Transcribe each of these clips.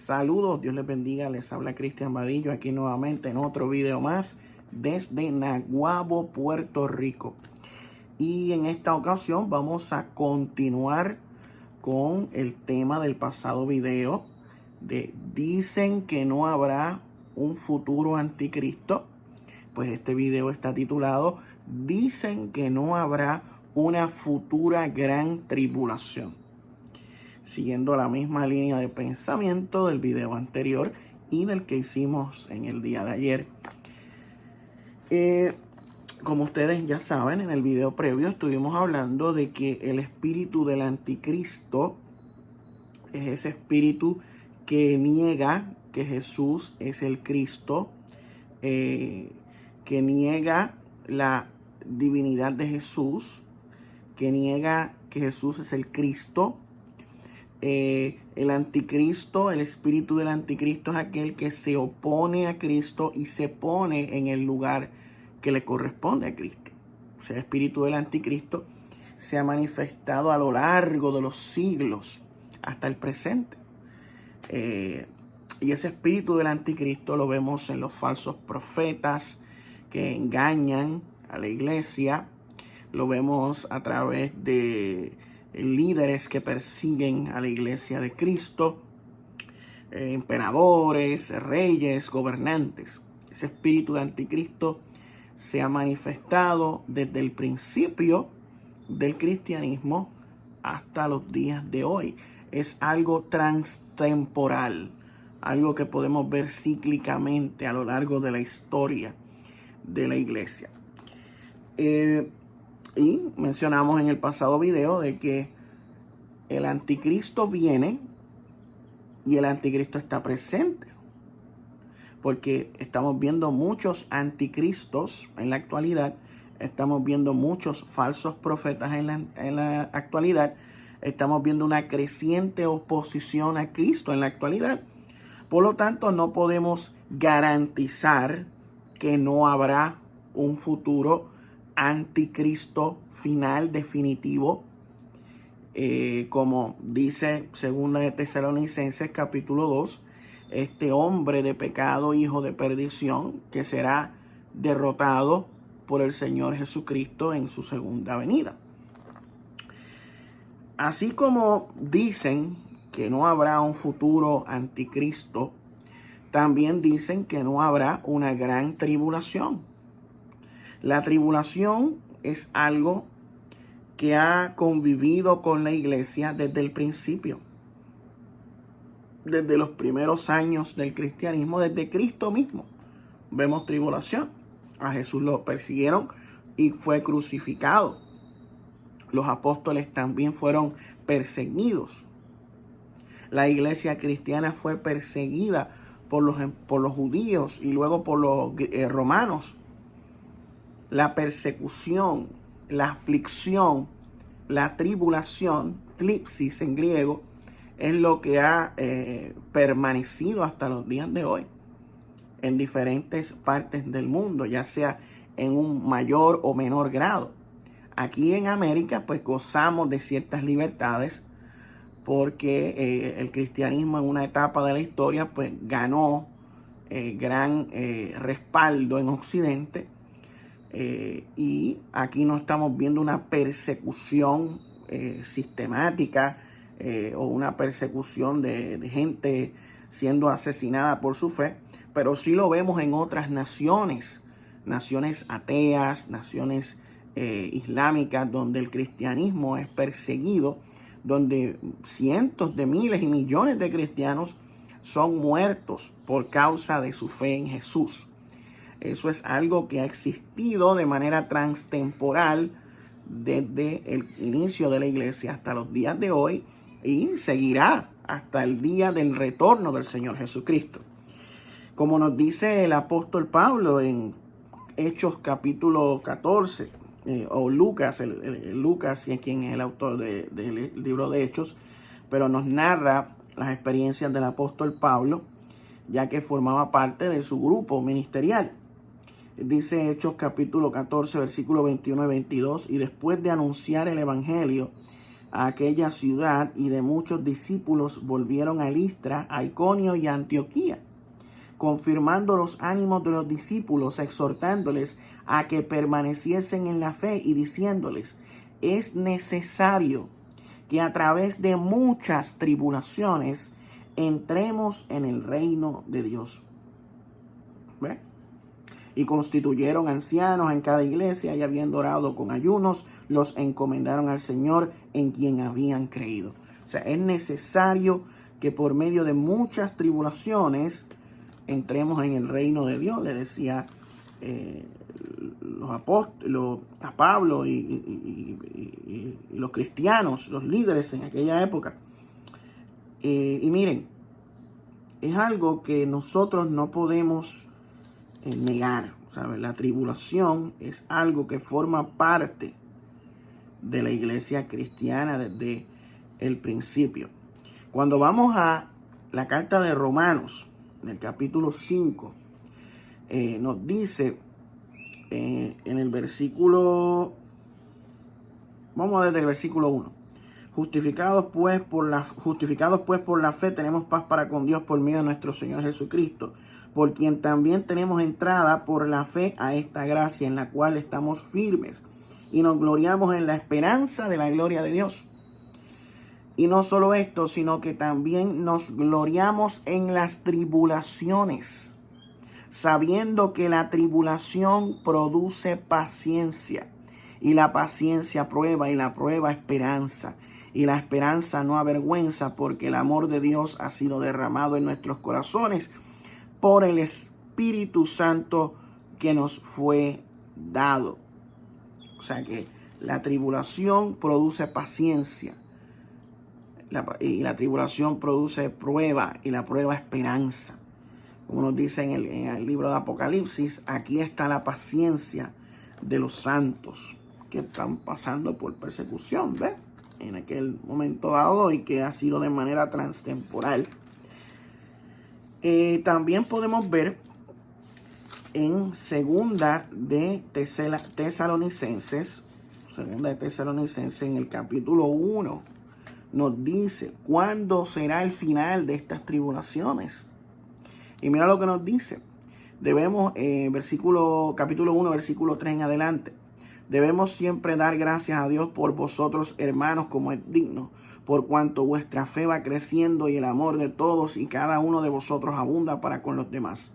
Saludos, Dios les bendiga, les habla Cristian Vadillo aquí nuevamente en otro video más desde Naguabo, Puerto Rico. Y en esta ocasión vamos a continuar con el tema del pasado video de dicen que no habrá un futuro anticristo. Pues este video está titulado dicen que no habrá una futura gran tribulación, siguiendo la misma línea de pensamiento del video anterior y del que hicimos en el día de ayer. Como ustedes ya saben, en el video previo estuvimos hablando de que el espíritu del anticristo es ese espíritu que niega que Jesús es el Cristo, que niega la divinidad de Jesús, que niega que Jesús es el Cristo. El anticristo, el espíritu del anticristo es aquel que se opone a Cristo y se pone en el lugar que le corresponde a Cristo. O sea, el espíritu del anticristo se ha manifestado a lo largo de los siglos hasta el presente. Y ese espíritu del anticristo lo vemos en los falsos profetas que engañan a la iglesia. Lo vemos a través de líderes que persiguen a la iglesia de Cristo, emperadores, reyes, gobernantes. Ese espíritu de anticristo se ha manifestado desde el principio del cristianismo hasta los días de hoy. Es algo transtemporal, algo que podemos ver cíclicamente a lo largo de la historia de la iglesia. Y mencionamos en el pasado video de que el anticristo viene y el anticristo está presente. Porque estamos viendo muchos anticristos en la actualidad, estamos viendo muchos falsos profetas en la actualidad, estamos viendo una creciente oposición a Cristo en la actualidad. Por lo tanto, no podemos garantizar que no habrá un futuro anticristo final definitivo, como dice 2 de Tesalonicenses capítulo 2, este hombre de pecado, hijo de perdición, que será derrotado por el Señor Jesucristo en su segunda venida. Así como dicen que no habrá un futuro anticristo, también dicen que no habrá una gran tribulación. La tribulación es algo que ha convivido con la iglesia desde el principio. Desde los primeros años del cristianismo, desde Cristo mismo, vemos tribulación. A Jesús lo persiguieron y fue crucificado. Los apóstoles también fueron perseguidos. La iglesia cristiana fue perseguida por los judíos y luego por los romanos. La persecución, la aflicción, la tribulación, tlipsis en griego, es lo que ha permanecido hasta los días de hoy en diferentes partes del mundo, ya sea en un mayor o menor grado. Aquí en América pues gozamos de ciertas libertades porque el cristianismo en una etapa de la historia pues ganó gran respaldo en Occidente. Y aquí no estamos viendo una persecución sistemática o una persecución de gente siendo asesinada por su fe, pero sí lo vemos en otras naciones ateas, naciones islámicas, donde el cristianismo es perseguido, donde cientos de miles y millones de cristianos son muertos por causa de su fe en Jesús. Eso es algo que ha existido de manera transtemporal desde el inicio de la iglesia hasta los días de hoy y seguirá hasta el día del retorno del Señor Jesucristo. Como nos dice el apóstol Pablo en Hechos capítulo 14, o Lucas, Lucas es quien es el autor del libro de Hechos, pero nos narra las experiencias del apóstol Pablo, ya que formaba parte de su grupo ministerial. Dice Hechos capítulo 14, versículo 21 y 22, y después de anunciar el evangelio, a aquella ciudad, y de muchos discípulos volvieron a Listra, a Iconio y a Antioquía, confirmando los ánimos de los discípulos, exhortándoles a que permaneciesen en la fe y diciéndoles: es necesario que a través de muchas tribulaciones entremos en el reino de Dios. ¿Ve? Y constituyeron ancianos en cada iglesia, y habiendo orado con ayunos, los encomendaron al Señor en quien habían creído. O sea, es necesario que por medio de muchas tribulaciones entremos en el reino de Dios, le decía los apóstoles, a Pablo y los cristianos, los líderes en aquella época. Y miren, es algo que nosotros no podemos negar, ¿sabes? La tribulación es algo que forma parte de la iglesia cristiana desde el principio. Cuando vamos a la carta de Romanos, en el capítulo 5, nos dice en el versículo, vamos desde el versículo 1. Justificados pues por la fe tenemos paz para con Dios por medio de nuestro Señor Jesucristo, por quien también tenemos entrada por la fe a esta gracia en la cual estamos firmes y nos gloriamos en la esperanza de la gloria de Dios. Y no solo esto, sino que también nos gloriamos en las tribulaciones, sabiendo que la tribulación produce paciencia, y la paciencia prueba, y la prueba esperanza, y la esperanza no avergüenza, porque el amor de Dios ha sido derramado en nuestros corazones por el Espíritu Santo que nos fue dado. O sea que la tribulación produce paciencia, y la tribulación produce prueba, y la prueba esperanza. Como nos dice en el libro de Apocalipsis, aquí está la paciencia de los santos que están pasando por persecución, ¿ves? En aquel momento dado, y que ha sido de manera transtemporal. También podemos ver en segunda de Tesalonicenses, en el capítulo 1, nos dice cuándo será el final de estas tribulaciones. Y mira lo que nos dice. Debemos, capítulo 1, versículo 3 en adelante. Debemos siempre dar gracias a Dios por vosotros, hermanos, como es digno, por cuanto vuestra fe va creciendo y el amor de todos y cada uno de vosotros abunda para con los demás.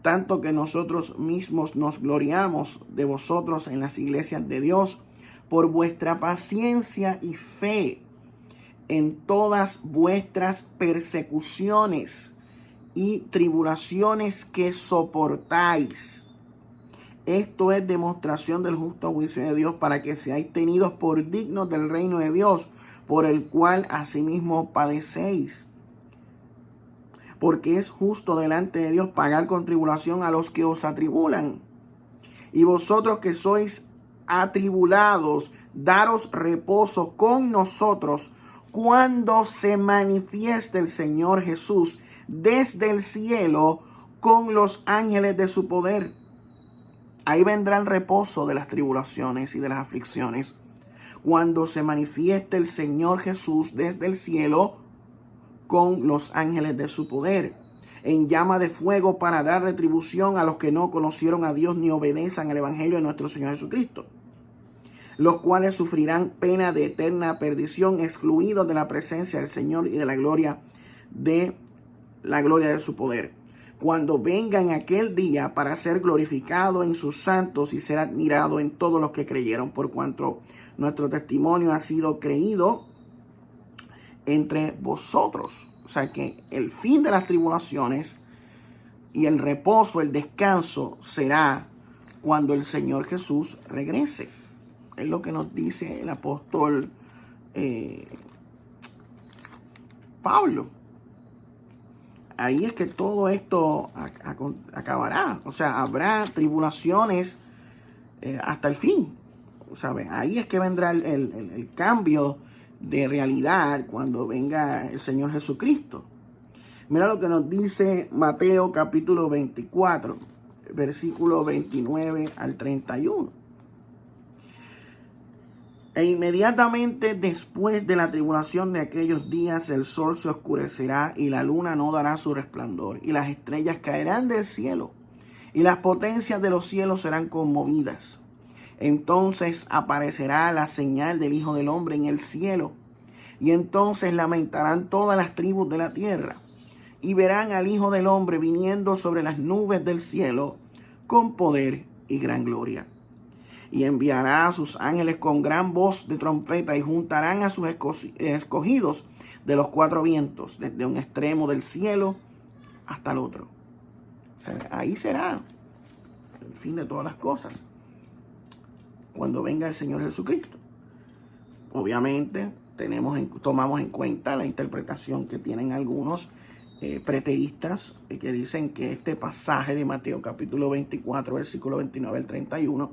Tanto que nosotros mismos nos gloriamos de vosotros en las iglesias de Dios por vuestra paciencia y fe en todas vuestras persecuciones y tribulaciones que soportáis. Esto es demostración del justo juicio de Dios, para que seáis tenidos por dignos del reino de Dios, por el cual asimismo padecéis. Porque es justo delante de Dios pagar con tribulación a los que os atribulan. Y vosotros que sois atribulados, daros reposo con nosotros cuando se manifieste el Señor Jesús desde el cielo con los ángeles de su poder. Ahí vendrá el reposo de las tribulaciones y de las aflicciones, cuando se manifieste el Señor Jesús desde el cielo con los ángeles de su poder, en llama de fuego, para dar retribución a los que no conocieron a Dios ni obedecen al evangelio de nuestro Señor Jesucristo, los cuales sufrirán pena de eterna perdición, excluidos de la presencia del Señor y de la gloria de su poder, cuando venga en aquel día para ser glorificado en sus santos y ser admirado en todos los que creyeron, por cuanto nuestro testimonio ha sido creído entre vosotros. O sea que el fin de las tribulaciones y el reposo, el descanso, será cuando el Señor Jesús regrese. Es lo que nos dice el apóstol Pablo. Ahí es que todo esto acabará. O sea, habrá tribulaciones hasta el fin. ¿Sabe? Ahí es que vendrá el cambio de realidad cuando venga el Señor Jesucristo. Mira lo que nos dice Mateo capítulo 24, versículo 29 al 31. E inmediatamente después de la tribulación de aquellos días, el sol se oscurecerá y la luna no dará su resplandor, y las estrellas caerán del cielo, y las potencias de los cielos serán conmovidas. Entonces aparecerá la señal del Hijo del Hombre en el cielo, y entonces lamentarán todas las tribus de la tierra, y verán al Hijo del Hombre viniendo sobre las nubes del cielo con poder y gran gloria. Y enviará a sus ángeles con gran voz de trompeta, y juntarán a sus escogidos de los cuatro vientos, desde un extremo del cielo hasta el otro. O sea, ahí será el fin de todas las cosas, cuando venga el Señor Jesucristo. Obviamente tomamos en cuenta la interpretación que tienen algunos preteristas, que dicen que este pasaje de Mateo capítulo 24, versículo 29 al 31,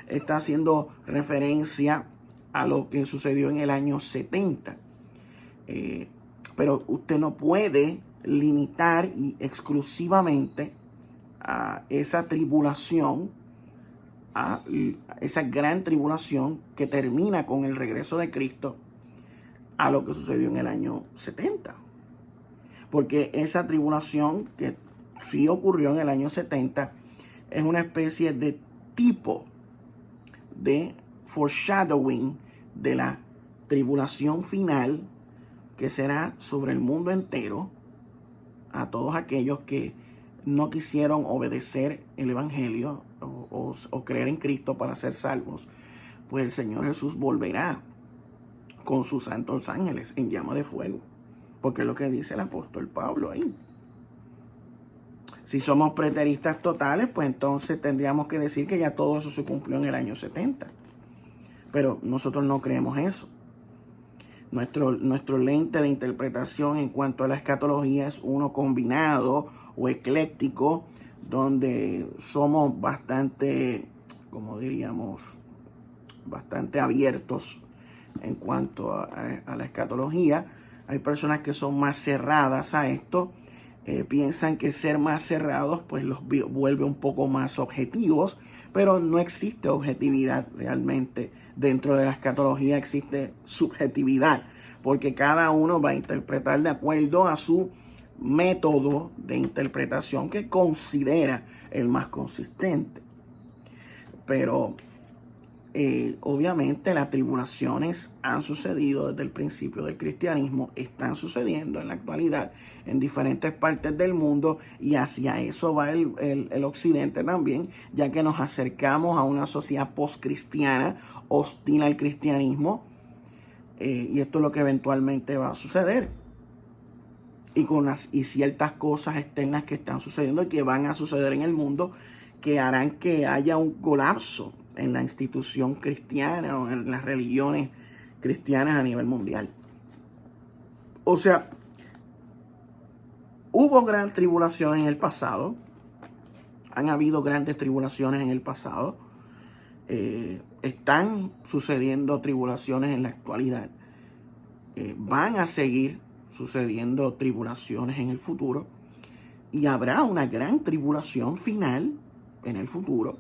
está haciendo referencia a lo que sucedió en el año 70. Pero usted no puede limitar y exclusivamente a esa tribulación, a esa gran tribulación que termina con el regreso de Cristo, a lo que sucedió en el año 70. Porque esa tribulación que sí ocurrió en el año 70 es una especie de tipo de foreshadowing de la tribulación final que será sobre el mundo entero, a todos aquellos que no quisieron obedecer el evangelio o creer en Cristo para ser salvos. Pues el Señor Jesús volverá con sus santos ángeles en llama de fuego, porque es lo que dice el apóstol Pablo ahí. Si somos preteristas totales, pues entonces tendríamos que decir que ya todo eso se cumplió en el año 70. Pero nosotros no creemos eso. Nuestro lente de interpretación en cuanto a la escatología es uno combinado o ecléctico, donde somos bastante, como diríamos, bastante abiertos en cuanto a la escatología. Hay personas que son más cerradas a esto, piensan que ser más cerrados pues los vuelve un poco más objetivos, pero no existe objetividad realmente. Dentro de la escatología existe subjetividad, porque cada uno va a interpretar de acuerdo a su método de interpretación que considera el más consistente. Pero obviamente las tribulaciones han sucedido desde el principio del cristianismo, están sucediendo en la actualidad en diferentes partes del mundo, y hacia eso va el occidente también, ya que nos acercamos a una sociedad postcristiana hostil al cristianismo, y esto es lo que eventualmente va a suceder, y ciertas cosas externas que están sucediendo y que van a suceder en el mundo, que harán que haya un colapso en la institución cristiana o en las religiones cristianas a nivel mundial. O sea, hubo gran tribulación en el pasado, han habido grandes tribulaciones en el pasado, están sucediendo tribulaciones en la actualidad, van a seguir sucediendo tribulaciones en el futuro, y habrá una gran tribulación final en el futuro,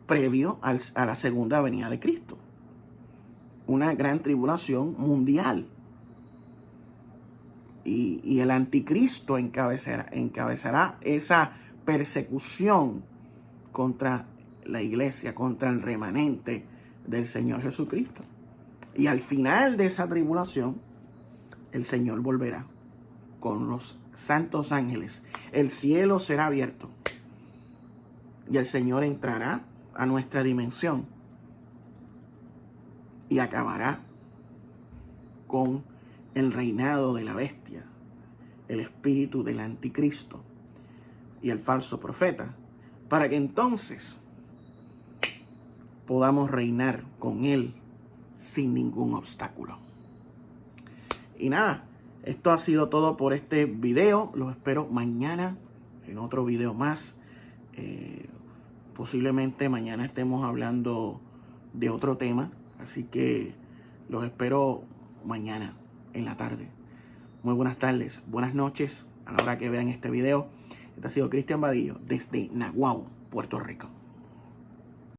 previo a la segunda venida de Cristo. Una gran tribulación mundial. Y el anticristo encabezará esa persecución contra la iglesia, contra el remanente del Señor Jesucristo. Y al final de esa tribulación, el Señor volverá con los santos ángeles. El cielo será abierto y el Señor entrará a nuestra dimensión y acabará con el reinado de la bestia, el espíritu del anticristo y el falso profeta, para que entonces podamos reinar con él sin ningún obstáculo. Y nada, esto ha sido todo por este video. Los espero mañana en otro video más. Posiblemente mañana estemos hablando de otro tema, así que los espero mañana en la tarde. Muy buenas tardes, buenas noches a la hora que vean este video. Este ha sido Cristian Vadillo desde Naguabo, Puerto Rico.